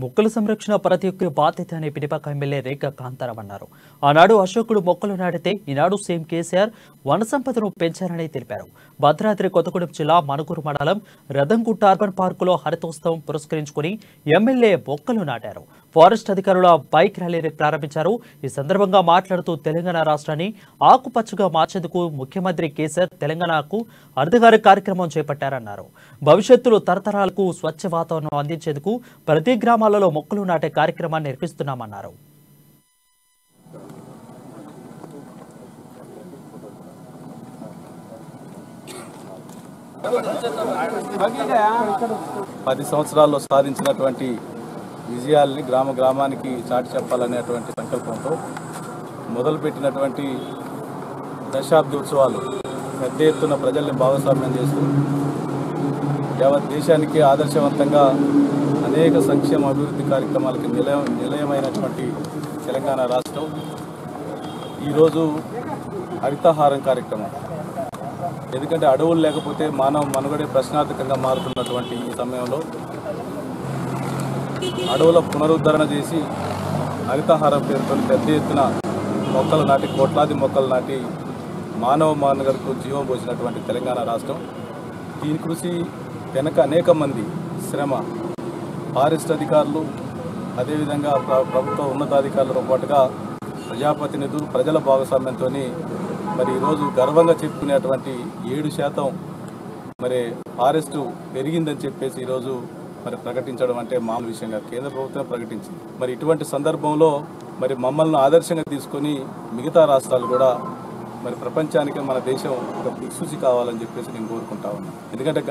మొక్కల సంరక్షణ ప్రతి ఒక్కరి బాధ్యత అని పిడిపాక ఎమ్మెల్యే రేఖ కాంతారావు అన్నారు. ఆనాడు అశోకుడు మొక్కలు నాటితే ఈనాడు సీఎం కేసీఆర్ వన సంపదను పెంచారని తెలిపారు. భద్రాద్రి కొత్తగూడెం జిల్లా మణుగూరు మండలం రథంగుట్ట అర్బన్ పార్కులో హరితోత్సవం పురస్కరించుకుని ఎమ్మెల్యే మొక్కలు నాటారు. ఫారెస్ట్ అధికారుల బైక్ ర్యాలీని ప్రారంభించారు. ఈ సందర్భంగా మాట్లాడుతూ తెలంగాణ రాష్ట్రాన్ని ఆకుపచ్చగా మార్చేందుకు ముఖ్యమంత్రి కేసీఆర్ తెలంగాణకు అర్ధగారి కార్యక్రమం చేపట్టారన్నారు. భవిష్యత్తులో తరతరాలకు స్వచ్ఛ వాతావరణం అందించేందుకు ప్రతి గ్రామాలలో మొక్కలు నాటే కార్యక్రమాన్ని నిర్వహిస్తున్నామన్నారు. పది సంవత్సరాల్లో సాధించినటువంటి విజయాల్ని గ్రామ గ్రామానికి చాటి చెప్పాలనేటువంటి సంకల్పంతో మొదలుపెట్టినటువంటి దశాబ్ది ఉత్సవాలు పెద్ద ఎత్తున ప్రజల్ని భాగస్వామ్యం చేస్తూ యావత్ దేశానికి ఆదర్శవంతంగా అనేక సంక్షేమ అభివృద్ధి కార్యక్రమాలకి నిలయమైనటువంటి తెలంగాణ రాష్ట్రం ఈరోజు హరితహారం కార్యక్రమం. ఎందుకంటే అడవులు లేకపోతే మానవ మనుగడే ప్రశ్నార్థకంగా మారుతున్నటువంటి ఈ సమయంలో అడవుల పునరుద్ధరణ చేసి హరితహారం పేరుతో పెద్ద ఎత్తున మొక్కలు నాటి కోట్లాది మొక్కలు నాటి మానవ మనుగడకు జీవం పోసినటువంటి తెలంగాణ రాష్ట్రం. దీని కృషి వెనక అనేక మంది శ్రమ, ఫారెస్ట్ అధికారులు, అదేవిధంగా ప్రభుత్వ ఉన్నతాధికారులతో పాటుగా ప్రజాప్రతినిధులు, ప్రజల భాగస్వామ్యంతో మరి ఈరోజు గర్వంగా చెప్పుకునేటువంటి 7% మరి ఫారెస్టు పెరిగిందని చెప్పేసి ఈరోజు మరి ప్రకటించడం అంటే మామూలు విషయంగా కేంద్ర ప్రభుత్వం ప్రకటించింది. మరి ఇటువంటి సందర్భంలో మరి మమ్మల్ని ఆదర్శంగా తీసుకొని మిగతా రాష్ట్రాలు కూడా మరి ప్రపంచానికి మన దేశం ఒక దిక్సూచి కావాలని చెప్పేసి నేను కోరుకుంటా ఉన్నాను. ఎందుకంటే